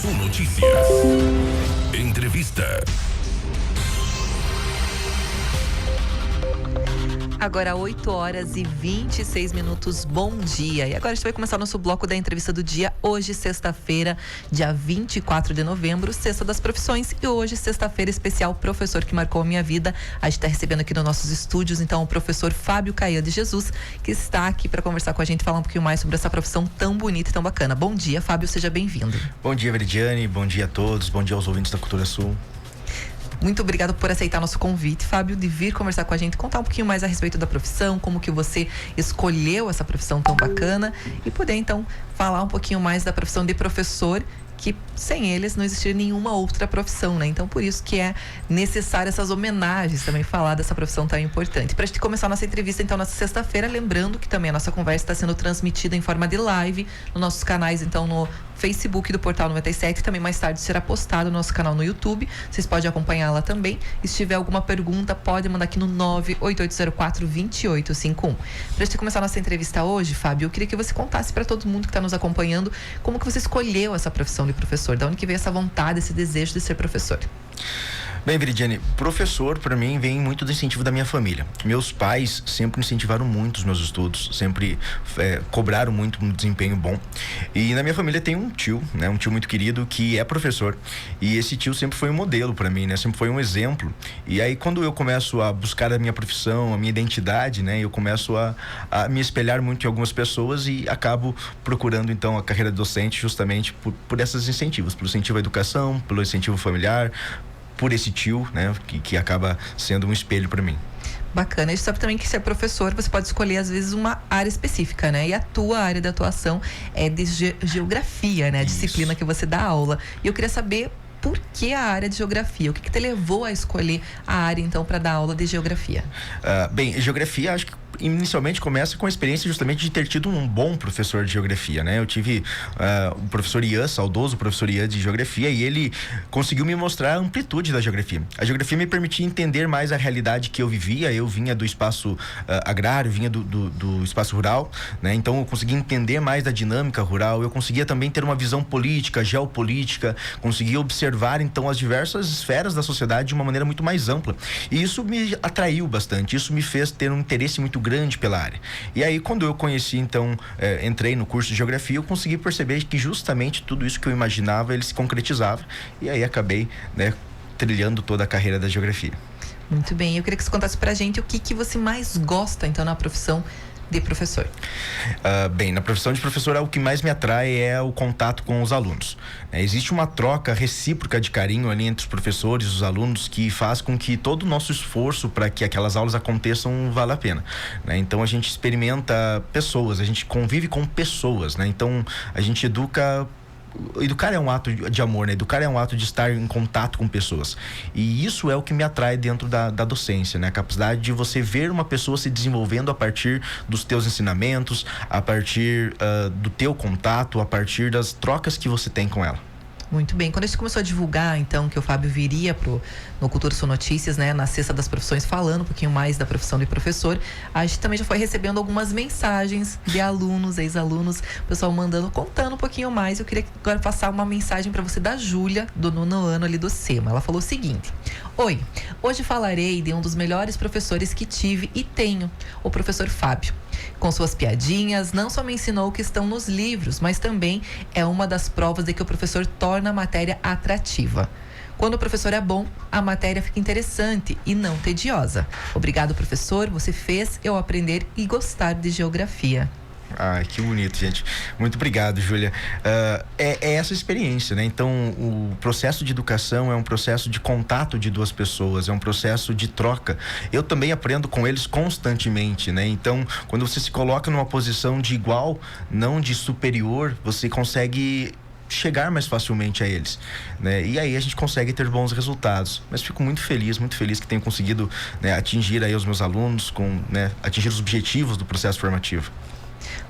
Sul Notícias. Entrevista. Agora 8 horas e 26 minutos, bom dia. E agora a gente vai começar o nosso bloco da entrevista do dia. Hoje, sexta-feira, dia 24 de novembro, Sexta das Profissões. E hoje, sexta-feira especial, professor que marcou a minha vida. A gente está recebendo aqui nos nossos estúdios, então, o professor Fábio Caian de Jesus, que está aqui para conversar com a gente, falar um pouquinho mais sobre essa profissão tão bonita e tão bacana. Bom dia, Fábio, seja bem-vindo. Bom dia, Veridiane, bom dia a todos, bom dia aos ouvintes da Cultura Sul. Muito obrigado por aceitar nosso convite, Fábio, de vir conversar com a gente, contar um pouquinho mais a respeito da profissão, como que você escolheu essa profissão tão bacana e poder, então, falar um pouquinho mais da profissão de professor, que sem eles não existiria nenhuma outra profissão, né? Então, por isso que é necessário essas homenagens, também falar dessa profissão tão importante. Para a gente começar a nossa entrevista, então, nessa sexta-feira, lembrando que também a nossa conversa está sendo transmitida em forma de live nos nossos canais, então, no Facebook do Portal 97, também mais tarde será postado no nosso canal no YouTube. Vocês podem acompanhar lá também. E se tiver alguma pergunta, pode mandar aqui no 98804-2851. Para a gente começar a nossa entrevista hoje, Fábio, eu queria que você contasse para todo mundo que está nos acompanhando como que você escolheu essa profissão de professor, de onde que veio essa vontade, esse desejo de ser professor. Bem, Veridiane, professor para mim vem muito do incentivo da minha família. Meus pais sempre incentivaram muito os meus estudos, sempre cobraram muito um desempenho bom. E na minha família tem um tio, né, um tio muito querido que é professor. E esse tio sempre foi um modelo para mim, né, sempre foi um exemplo. E aí quando eu começo a buscar a minha profissão, a minha identidade, né, eu começo a me espelhar muito em algumas pessoas e acabo procurando então a carreira docente justamente por esses incentivos, pelo incentivo à educação, pelo incentivo familiar, por esse tio, né, que acaba sendo um espelho para mim. Bacana. A gente sabe também que ser professor, você pode escolher às vezes uma área específica, né? E a tua área de atuação é de geografia, né? A disciplina que você dá aula. E eu queria saber por que a área de geografia? O que te levou a escolher a área, então, para dar aula de geografia? Bem, geografia, acho que inicialmente começa com a experiência justamente de ter tido um bom professor de geografia, né? Eu tive o professor Ian, saudoso professor Ian de geografia, e ele conseguiu me mostrar a amplitude da geografia. A geografia me permitia entender mais a realidade que eu vivia. Eu vinha do espaço agrário, vinha do espaço rural, né? Então eu conseguia entender mais da dinâmica rural, eu conseguia também ter uma visão política, geopolítica, conseguia observar então as diversas esferas da sociedade de uma maneira muito mais ampla. E isso me atraiu bastante, isso me fez ter um interesse muito grande pela área. E aí quando eu conheci então, entrei no curso de geografia, eu consegui perceber que justamente tudo isso que eu imaginava, ele se concretizava, e aí acabei, né, trilhando toda a carreira da geografia. Muito bem, eu queria que você contasse pra gente o que você mais gosta então na profissão de professor. Bem, na profissão de professor, o que mais me atrai é o contato com os alunos. Existe uma troca recíproca de carinho ali entre os professores e os alunos que faz com que todo o nosso esforço para que aquelas aulas aconteçam vale a pena, né? Então a gente experimenta pessoas, a gente convive com pessoas, né? Então a gente Educar é um ato de amor, né? Educar é um ato de estar em contato com pessoas. E isso é o que me atrai dentro da docência, né? A capacidade de você ver uma pessoa se desenvolvendo a partir dos teus ensinamentos, a partir do teu contato, a partir das trocas que você tem com ela. Muito bem. Quando a gente começou a divulgar, então, que o Fábio viria no Cultura Sul Notícias, né, na Sexta das Profissões, falando um pouquinho mais da profissão de professor, a gente também já foi recebendo algumas mensagens de alunos, ex-alunos, o pessoal mandando, contando um pouquinho mais. Eu queria agora passar uma mensagem para você da Júlia, do 9º ano ali do SEMA. Ela falou o seguinte: Oi, hoje falarei de um dos melhores professores que tive e tenho, o professor Fábio. Com suas piadinhas, não só me ensinou o que estão nos livros, mas também é uma das provas de que o professor torna a matéria atrativa. Quando o professor é bom, a matéria fica interessante e não tediosa. Obrigado, professor, você fez eu aprender e gostar de geografia. Ai, que bonito, gente. Muito obrigado, Júlia. É essa experiência, né? Então, o processo de educação é um processo de contato de duas pessoas, é um processo de troca. Eu também aprendo com eles constantemente, né? Então, quando você se coloca numa posição de igual, não de superior, você consegue chegar mais facilmente a eles, né? E aí a gente consegue ter bons resultados. Mas fico muito feliz que tenho conseguido, né, atingir aí os meus alunos, atingir os objetivos do processo formativo.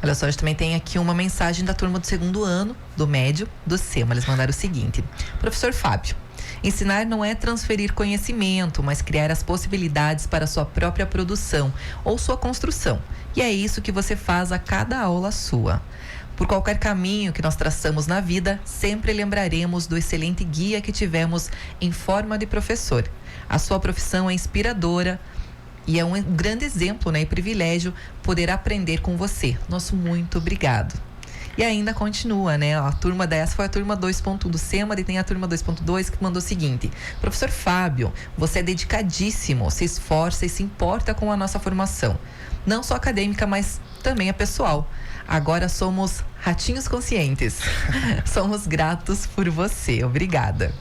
Olha só, a gente também tem aqui uma mensagem da turma do 2º ano, do médio, do SEMA. Eles mandaram o seguinte: Professor Fábio, ensinar não é transferir conhecimento, mas criar as possibilidades para a sua própria produção ou sua construção. E é isso que você faz a cada aula sua. Por qualquer caminho que nós traçamos na vida, sempre lembraremos do excelente guia que tivemos em forma de professor. A sua profissão é inspiradora e é um grande exemplo, né, e privilégio poder aprender com você. Nosso muito obrigado. E ainda continua, né? A turma dessa foi a turma 2.1 do SEMAD, e tem a turma 2.2 que mandou o seguinte: professor Fábio, você é dedicadíssimo, se esforça e se importa com a nossa formação. Não só acadêmica, mas também a pessoal. Agora somos ratinhos conscientes. Somos gratos por você. Obrigada.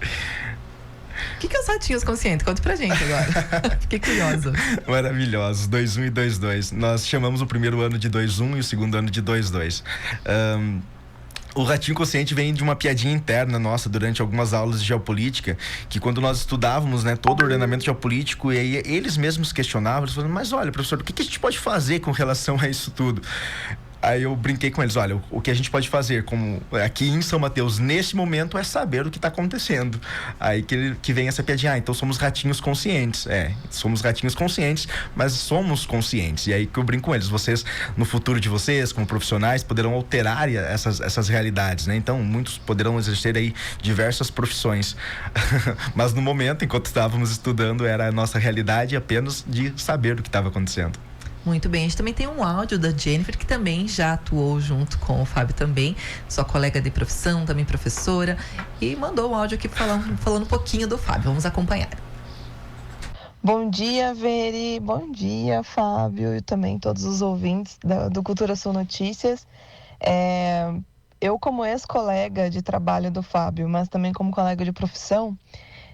O que é os ratinhos conscientes? Conta pra gente agora. Fiquei curiosa. Maravilhosos, 2.1 e 2.2. Nós chamamos o primeiro ano de 2.1 e o segundo ano de 2.2. O ratinho consciente vem de uma piadinha interna nossa durante algumas aulas de geopolítica, que quando nós estudávamos, né, todo o ordenamento geopolítico, e aí eles mesmos questionavam, eles falavam, mas olha, professor, o que a gente pode fazer com relação a isso tudo? Aí eu brinquei com eles, olha, o que a gente pode fazer como aqui em São Mateus nesse momento é saber o que está acontecendo. Aí que vem essa piadinha, então somos ratinhos conscientes. Somos ratinhos conscientes, mas somos conscientes. E aí que eu brinco com eles, vocês, no futuro de vocês, como profissionais, poderão alterar essas realidades, né? Então, muitos poderão exercer aí diversas profissões. Mas no momento, enquanto estávamos estudando, era a nossa realidade apenas de saber o que estava acontecendo. Muito bem, a gente também tem um áudio da Jennifer, que também já atuou junto com o Fábio também, sua colega de profissão, também professora, e mandou um áudio aqui falando um pouquinho do Fábio. Vamos acompanhar. Bom dia, Veri, bom dia, Fábio, e também todos os ouvintes do Cultura Sul Notícias. Eu, como ex-colega de trabalho do Fábio, mas também como colega de profissão,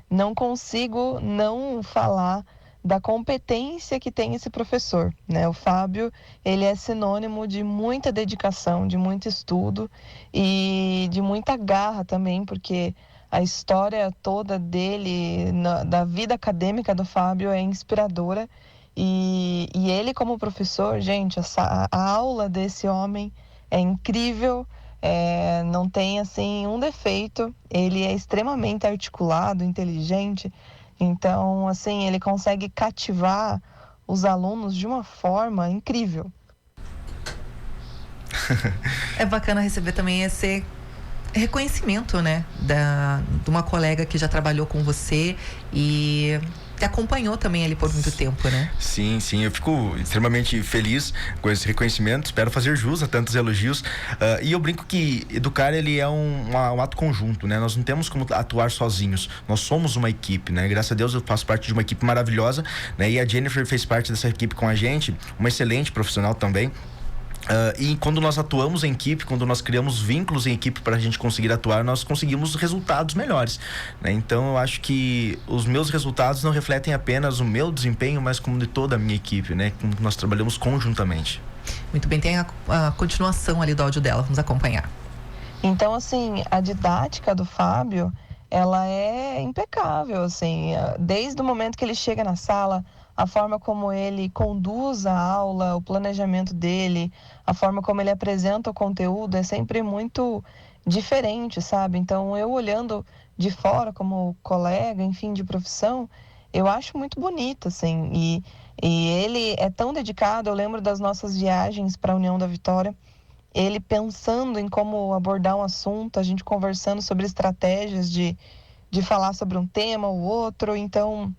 não consigo não falar da competência que tem esse professor, né? O Fábio, ele é sinônimo de muita dedicação, de muito estudo e de muita garra também, porque a história toda dele, da vida acadêmica do Fábio é inspiradora e ele como professor, gente, a aula desse homem é incrível, não tem assim um defeito, ele é extremamente articulado, inteligente. Então, assim, ele consegue cativar os alunos de uma forma incrível. É bacana receber também esse reconhecimento, né? De uma colega que já trabalhou com você e te acompanhou também ali por muito tempo, né? Sim, eu fico extremamente feliz com esse reconhecimento, espero fazer jus a tantos elogios, e eu brinco que educar, ele é um ato conjunto, né? Nós não temos como atuar sozinhos, nós somos uma equipe, né? Graças a Deus eu faço parte de uma equipe maravilhosa, né? E a Jennifer fez parte dessa equipe com a gente, uma excelente profissional também. E quando nós atuamos em equipe, quando nós criamos vínculos em equipe para a gente conseguir atuar, nós conseguimos resultados melhores, né? Então eu acho que os meus resultados não refletem apenas o meu desempenho, mas como de toda a minha equipe, né? Como nós trabalhamos conjuntamente. Muito bem, tem a continuação ali do áudio dela, vamos acompanhar. Então, assim, a didática do Fábio, ela é impecável, assim, desde o momento que ele chega na sala, a forma como ele conduz a aula, o planejamento dele, a forma como ele apresenta o conteúdo é sempre muito diferente, sabe? Então, eu olhando de fora como colega, enfim, de profissão, eu acho muito bonito, assim. E ele é tão dedicado, eu lembro das nossas viagens para a União da Vitória, ele pensando em como abordar um assunto, a gente conversando sobre estratégias de falar sobre um tema ou outro, então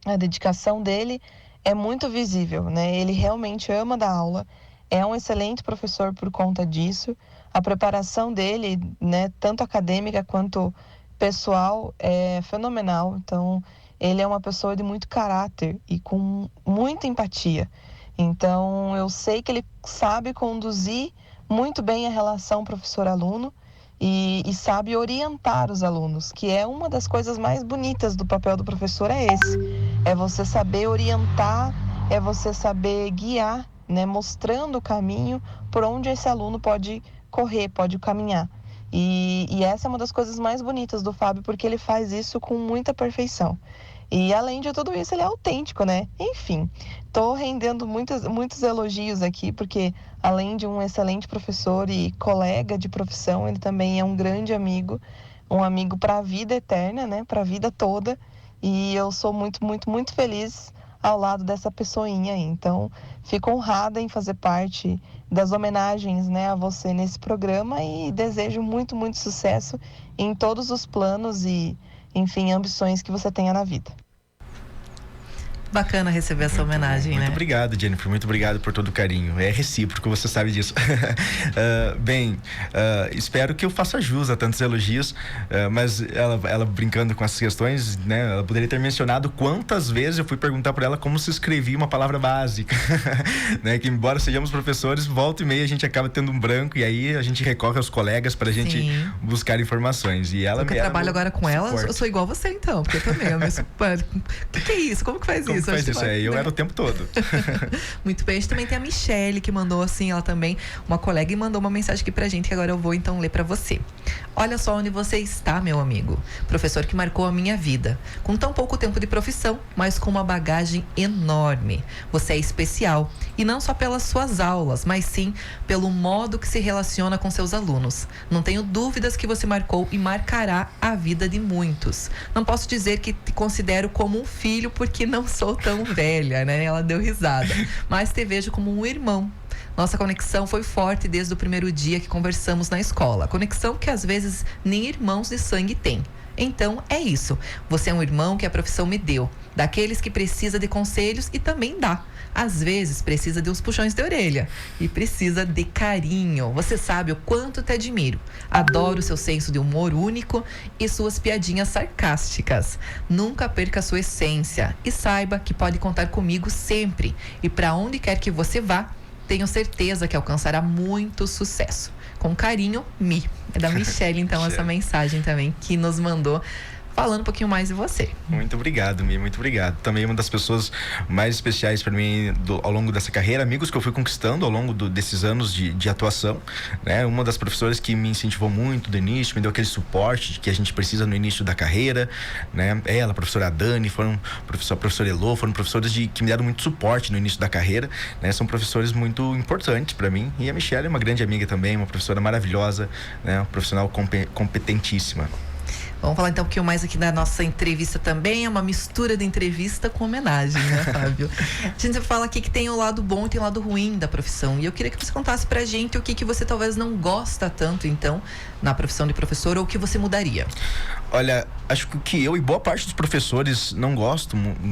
a dedicação dele é muito visível, né? Ele realmente ama dar aula, é um excelente professor por conta disso. A preparação dele, né, tanto acadêmica quanto pessoal, é fenomenal. Então, ele é uma pessoa de muito caráter e com muita empatia. Então, eu sei que ele sabe conduzir muito bem a relação professor-aluno e sabe orientar os alunos, que é uma das coisas mais bonitas do papel do professor, é esse. É você saber orientar, é você saber guiar, né, mostrando o caminho por onde esse aluno pode correr, pode caminhar. E essa é uma das coisas mais bonitas do Fábio, porque ele faz isso com muita perfeição. E além de tudo isso, ele é autêntico, né? Enfim, tô rendendo muitos elogios aqui, porque além de um excelente professor e colega de profissão, ele também é um grande amigo, um amigo para a vida eterna, né? Para a vida toda. E eu sou muito, muito, muito feliz ao lado dessa pessoinha aí. Então, fico honrada em fazer parte das homenagens, né, a você nesse programa e desejo muito, muito sucesso em todos os planos e, enfim, ambições que você tenha na vida. Bacana receber essa homenagem, muito né? Muito obrigado, Jennifer. Muito obrigado por todo o carinho. É recíproco, você sabe disso. Espero que eu faça jus a tantos elogios, mas ela brincando com essas questões, né? Ela poderia ter mencionado quantas vezes eu fui perguntar para ela como se escrevia uma palavra básica, né? Que embora sejamos professores, volta e meia a gente acaba tendo um branco e aí a gente recorre aos colegas para a gente buscar informações. E ela eu trabalho agora com ela, eu sou igual você então, porque eu também, o que é isso? Como que faz isso? Faz isso aí, eu era o tempo todo. Muito bem, a gente também tem a Michele que mandou assim, ela também, uma colega, e mandou uma mensagem aqui pra gente que agora eu vou então ler pra você. Olha só onde você está, meu amigo. Professor que marcou a minha vida. Com tão pouco tempo de profissão, mas com uma bagagem enorme. Você é especial. E não só pelas suas aulas, mas sim pelo modo que se relaciona com seus alunos. Não tenho dúvidas que você marcou e marcará a vida de muitos. Não posso dizer que te considero como um filho, porque não sou tão velha, né? Ela deu risada. Mas te vejo como um irmão. Nossa conexão foi forte desde o primeiro dia que conversamos na escola. Conexão que às vezes nem irmãos de sangue têm. Então é isso. Você é um irmão que a profissão me deu. Daqueles que precisa de conselhos e também dá. Às vezes precisa de uns puxões de orelha e precisa de carinho. Você sabe o quanto te admiro. Adoro seu senso de humor único e suas piadinhas sarcásticas. Nunca perca sua essência e saiba que pode contar comigo sempre. E para onde quer que você vá, tenho certeza que alcançará muito sucesso. Com carinho, Mi. É da Michele, então, essa mensagem também que nos mandou, falando um pouquinho mais de você. Muito obrigado, Mi, muito obrigado. Também uma das pessoas mais especiais para mim ao longo dessa carreira, amigos que eu fui conquistando ao longo desses anos de atuação, né? Uma das professoras que me incentivou muito do início, me deu aquele suporte que a gente precisa no início da carreira, né? Ela, a professora Dani, a professora Elô, foram professores que me deram muito suporte no início da carreira, né? São professores muito importantes para mim. E a Michele é uma grande amiga também, uma professora maravilhosa, né? Uma profissional competentíssima. Vamos falar então um pouquinho mais aqui da nossa entrevista também. É uma mistura de entrevista com homenagem, né, Fábio? A gente fala aqui que tem o lado bom e tem o lado ruim da profissão. E eu queria que você contasse pra gente o que você talvez não gosta tanto, então, na profissão de professor, ou o que você mudaria. Olha, acho que eu e boa parte dos professores não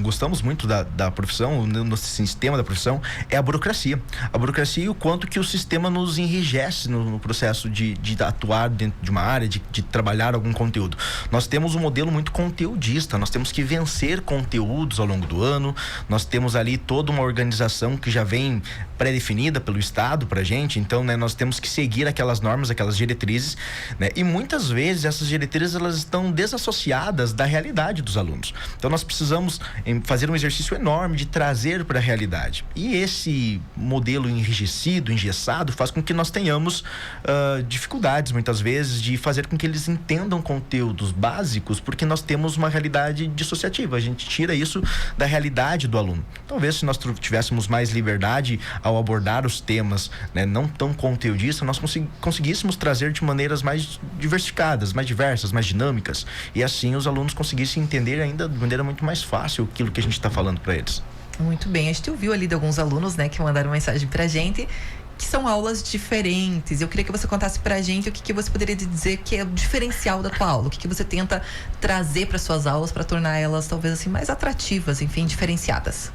gostamos muito da profissão, no sistema da profissão, é a burocracia. A burocracia e o quanto que o sistema nos enrijece no processo de atuar dentro de uma área, de trabalhar algum conteúdo. Nós temos um modelo muito conteudista, nós temos que vencer conteúdos ao longo do ano, nós temos ali toda uma organização que já vem pré-definida pelo Estado pra gente, então, né, nós temos que seguir aquelas normas, aquelas diretrizes, né, e muitas vezes essas diretrizes elas estão desassociadas da realidade dos alunos. Então nós precisamos fazer um exercício enorme de trazer para a realidade. E esse modelo enrijecido, engessado, faz com que nós tenhamos dificuldades muitas vezes de fazer com que eles entendam conteúdos básicos, porque nós temos uma realidade dissociativa. A gente tira isso da realidade do aluno. Talvez se nós tivéssemos mais liberdade ao abordar os temas, né, não tão conteudistas, nós conseguíssemos trazer de maneiras mais diversificadas, mais diversas, mais dinâmicas, e assim os alunos conseguissem entender ainda de maneira muito mais fácil aquilo que a gente está falando para eles. Muito bem, a gente ouviu ali de alguns alunos, né, que mandaram mensagem pra gente, que são aulas diferentes. Eu queria que você contasse pra gente o que você poderia dizer que é o diferencial da tua aula, o que você tenta trazer para suas aulas para tornar elas talvez assim mais atrativas, enfim, diferenciadas.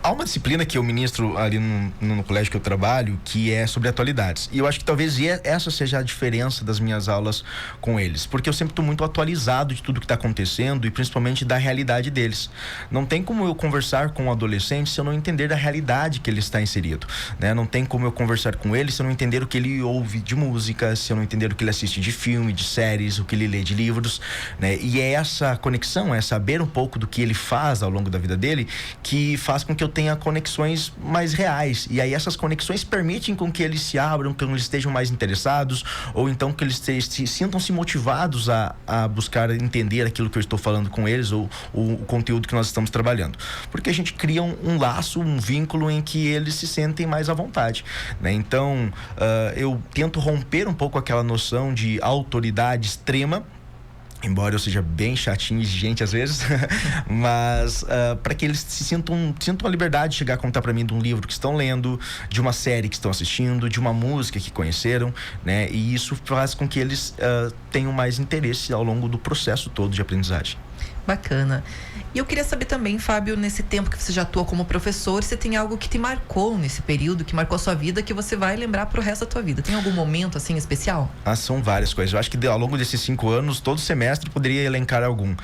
Há uma disciplina que eu ministro ali no colégio que eu trabalho, que é sobre atualidades. E eu acho que talvez essa seja a diferença das minhas aulas com eles. Porque eu sempre estou muito atualizado de tudo que está acontecendo e principalmente da realidade deles. Não tem como eu conversar com um adolescente se eu não entender da realidade que ele está inserido, né? Não tem como eu conversar com ele se eu não entender o que ele ouve de música, se eu não entender o que ele assiste de filme, de séries, o que ele lê de livros, né? E é essa conexão, é saber um pouco do que ele faz ao longo da vida dele, que faz com que eu tenha conexões mais reais. E aí essas conexões permitem com que eles se abram, que eles estejam mais interessados, ou então que eles sintam-se motivados a buscar entender aquilo que eu estou falando com eles, ou o conteúdo que nós estamos trabalhando. Porque a gente cria um laço, um vínculo em que eles se sentem mais à vontade, né? Então, eu tento romper um pouco aquela noção de autoridade extrema embora eu seja bem chatinho e exigente às vezes, mas para que eles sintam a liberdade de chegar a contar para mim de um livro que estão lendo, de uma série que estão assistindo, de uma música que conheceram, né? E isso faz com que eles tenham mais interesse ao longo do processo todo de aprendizagem. Bacana. E eu queria saber também, Fábio, nesse tempo que você já atua como professor, se tem algo que te marcou nesse período, que marcou a sua vida, que você vai lembrar pro resto da tua vida. Tem algum momento, assim, especial? São várias coisas. Eu acho que ao longo desses 5 anos, todo semestre poderia elencar algum.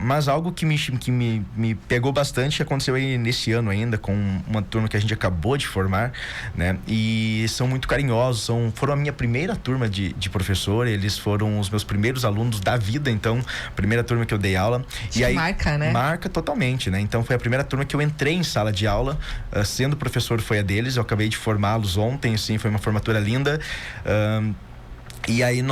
Mas algo que me pegou bastante aconteceu aí nesse ano ainda, com uma turma que a gente acabou de formar, né? E são muito carinhosos, foram a minha primeira turma de professor, eles foram os meus primeiros alunos da vida, então, primeira turma que eu dei aula. E aí, marca, né? Marca totalmente, né? Então foi a primeira turma que eu entrei em sala de aula, sendo professor foi a deles, eu acabei de formá-los ontem, assim, foi uma formatura linda. E aí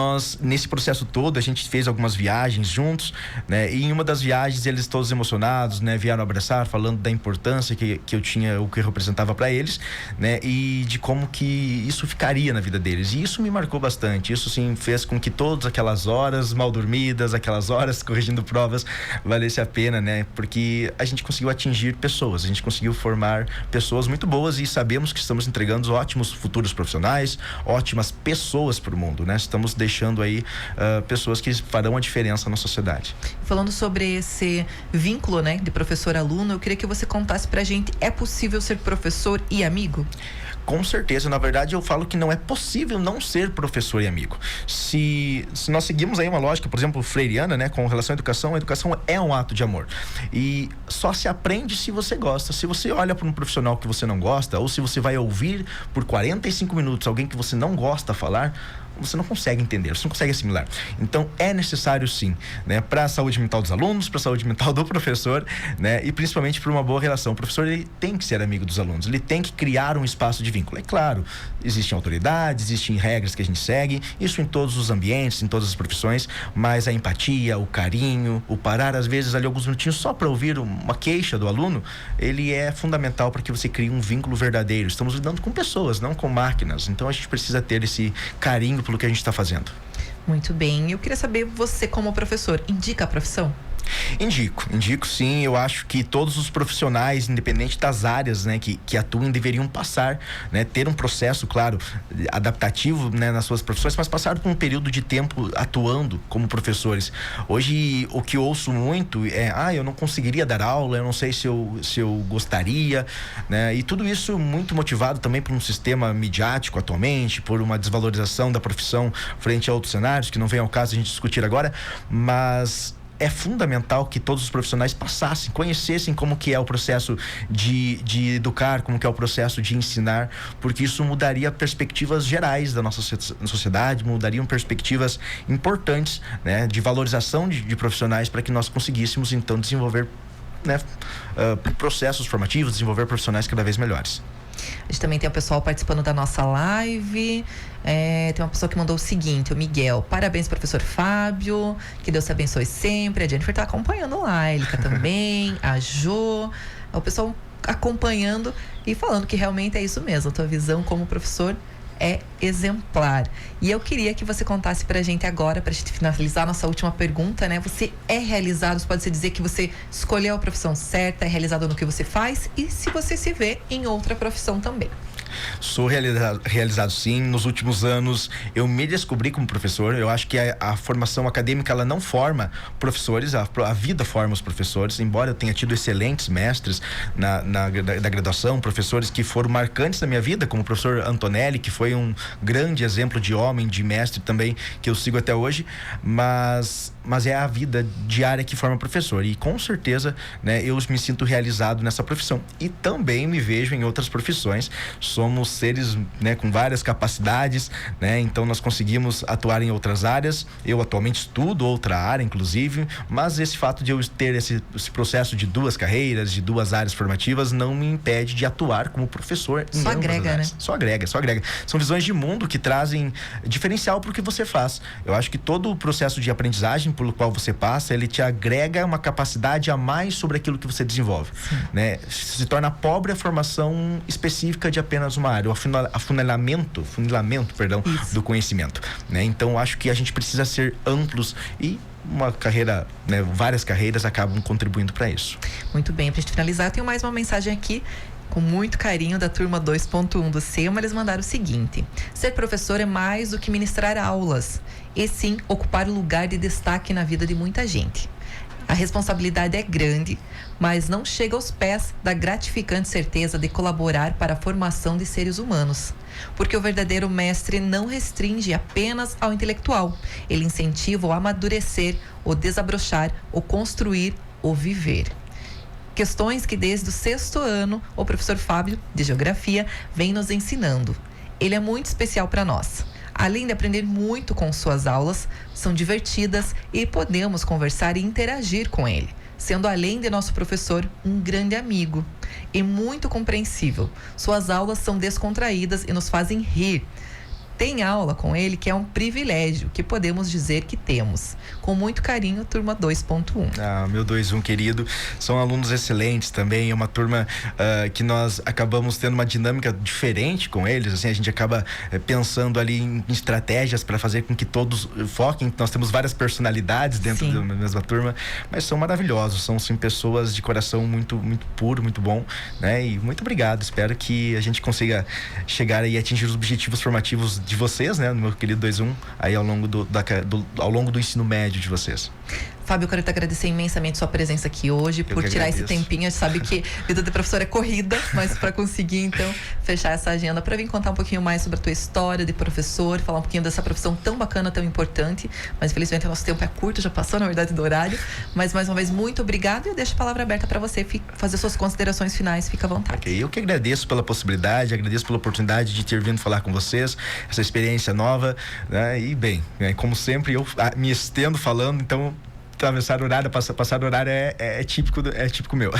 nesse processo todo, a gente fez algumas viagens juntos, né? E em uma das viagens, eles todos emocionados, né? Vieram abraçar, falando da importância que eu tinha, o que eu representava para eles, né? E de como que isso ficaria na vida deles. E isso me marcou bastante. Isso, sim, fez com que todas aquelas horas mal dormidas, aquelas horas corrigindo provas, valesse a pena, né? Porque a gente conseguiu atingir pessoas, a gente conseguiu formar pessoas muito boas e sabemos que estamos entregando ótimos futuros profissionais, ótimas pessoas para o mundo, né? Estamos deixando aí pessoas que farão a diferença na sociedade. Falando sobre esse vínculo, né, de professor-aluno, eu queria que você contasse pra gente, é possível ser professor e amigo? Com certeza, na verdade eu falo que não é possível não ser professor e amigo. Se nós seguimos aí uma lógica, por exemplo, freiriana, né, com relação à educação, a educação é um ato de amor. E só se aprende se você gosta. Se você olha para um profissional que você não gosta, ou se você vai ouvir por 45 minutos alguém que você não gosta falar, você não consegue entender, você não consegue assimilar. Então é necessário, sim, né, para a saúde mental dos alunos, para a saúde mental do professor, né, e principalmente para uma boa relação. O professor, ele tem que ser amigo dos alunos, ele tem que criar um espaço de vínculo. É claro, existem autoridades, existem regras que a gente segue, isso em todos os ambientes, em todas as profissões, mas a empatia, o carinho, o parar às vezes ali alguns minutinhos só para ouvir uma queixa do aluno, ele é fundamental para que você crie um vínculo verdadeiro. Estamos lidando com pessoas, não com máquinas, então a gente precisa ter esse carinho pelo que a gente está fazendo. Muito bem. Eu queria saber, você como professor, indica a profissão? Indico sim. Eu acho que todos os profissionais, independente das áreas, né, que atuem, deveriam passar, né, ter um processo, claro, adaptativo, né, nas suas profissões, mas passar por um período de tempo atuando como professores. Hoje o que ouço muito é, eu não conseguiria dar aula, eu não sei se eu gostaria, né, e tudo isso muito motivado também por um sistema midiático atualmente, por uma desvalorização da profissão frente a outros cenários que não vem ao caso a gente discutir agora, mas é fundamental que todos os profissionais passassem, conhecessem como que é o processo de educar, como que é o processo de ensinar, porque isso mudaria perspectivas gerais da nossa sociedade, mudariam perspectivas importantes, né, de valorização de profissionais, para que nós conseguíssemos então desenvolver, né, processos formativos, desenvolver profissionais cada vez melhores. A gente também tem o pessoal participando da nossa live. Tem uma pessoa que mandou o seguinte, o Miguel: parabéns, professor Fábio, que Deus te abençoe sempre. A Jennifer tá acompanhando lá, a Elica também, a Jo, o pessoal acompanhando e falando que realmente é isso mesmo, a tua visão como professor é exemplar. E eu queria que você contasse pra gente agora, pra gente finalizar nossa última pergunta, né? Você é realizado, pode-se dizer que você escolheu a profissão certa, é realizado no que você faz, e se você se vê em outra profissão também? Sou realizado sim. Nos últimos anos eu me descobri como professor. Eu acho que a formação acadêmica, ela não forma professores, a vida forma os professores. Embora eu tenha tido excelentes mestres da graduação, professores que foram marcantes na minha vida, como o professor Antonelli, que foi um grande exemplo de homem, de mestre também, que eu sigo até hoje, mas é a vida diária que forma professor, e com certeza, né, eu me sinto realizado nessa profissão, e também me vejo em outras profissões. Somos seres, né, com várias capacidades, né, então nós conseguimos atuar em outras áreas. Eu atualmente estudo outra área, inclusive, mas esse fato de eu ter esse processo de 2 carreiras, de 2 áreas formativas, não me impede de atuar como professor em só agrega, áreas. Né? Só agrega. São visões de mundo que trazem diferencial para o que você faz. Eu acho que todo o processo de aprendizagem pelo qual você passa, ele te agrega uma capacidade a mais sobre aquilo que você desenvolve, né? Se torna pobre a formação específica de apenas uma área, o afunilamento, perdão, do conhecimento, né? Então, acho que a gente precisa ser amplos e uma carreira, né, várias carreiras acabam contribuindo para isso. Muito bem, para gente finalizar, eu tenho mais uma mensagem aqui com muito carinho da turma 2.1 do SEMA. Eles mandaram o seguinte: ser professor é mais do que ministrar aulas, e sim ocupar o lugar de destaque na vida de muita gente. A responsabilidade é grande, mas não chega aos pés da gratificante certeza de colaborar para a formação de seres humanos. Porque o verdadeiro mestre não restringe apenas ao intelectual. Ele incentiva o amadurecer, o desabrochar, o construir, o viver. Questões que desde o 6º ano o professor Fábio, de Geografia, vem nos ensinando. Ele é muito especial para nós. Além de aprender muito com suas aulas, são divertidas e podemos conversar e interagir com ele, sendo além de nosso professor, um grande amigo e muito compreensível. Suas aulas são descontraídas e nos fazem rir. Tem aula com ele que é um privilégio, que podemos dizer que temos. Com muito carinho, turma 2.1. Ah, meu 2.1 querido, são alunos excelentes também, é uma turma que nós acabamos tendo uma dinâmica diferente com eles, assim, a gente acaba pensando ali em estratégias para fazer com que todos foquem. Nós temos várias personalidades dentro da mesma turma, mas são maravilhosos, são sim pessoas de coração muito, muito puro, muito bom, né? E muito obrigado, espero que a gente consiga chegar aí e atingir os objetivos formativos de vocês, né, meu querido 2.1, aí ao longo ao longo do ensino médio de vocês. Fábio, eu quero te agradecer imensamente sua presença aqui hoje, por tirar esse tempinho. A gente sabe que vida de professor é corrida, mas para conseguir, então, fechar essa agenda, para vir contar um pouquinho mais sobre a tua história de professor, falar um pouquinho dessa profissão tão bacana, tão importante. Mas, infelizmente, o nosso tempo é curto, já passou, na verdade, do horário. Mas, mais uma vez, muito obrigado, e eu deixo a palavra aberta para você fazer suas considerações finais. Fica à vontade. Okay. Eu que agradeço pela possibilidade, agradeço pela oportunidade de ter vindo falar com vocês, essa experiência nova, né? E, bem, como sempre, eu me estendo falando, então atravessar o horário, passar o horário é típico meu.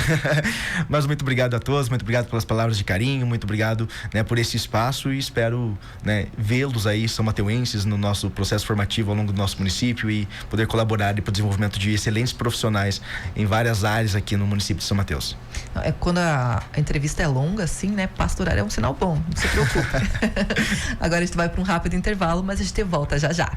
Mas muito obrigado a todos, muito obrigado pelas palavras de carinho, muito obrigado, né, por esse espaço, e espero, né, vê-los aí, são mateuenses, no nosso processo formativo ao longo do nosso município, e poder colaborar para o desenvolvimento de excelentes profissionais em várias áreas aqui no município de São Mateus. Quando a entrevista é longa, assim, né, passa o horário é um sinal bom, não se preocupe. Agora a gente vai para um rápido intervalo, mas a gente volta já já.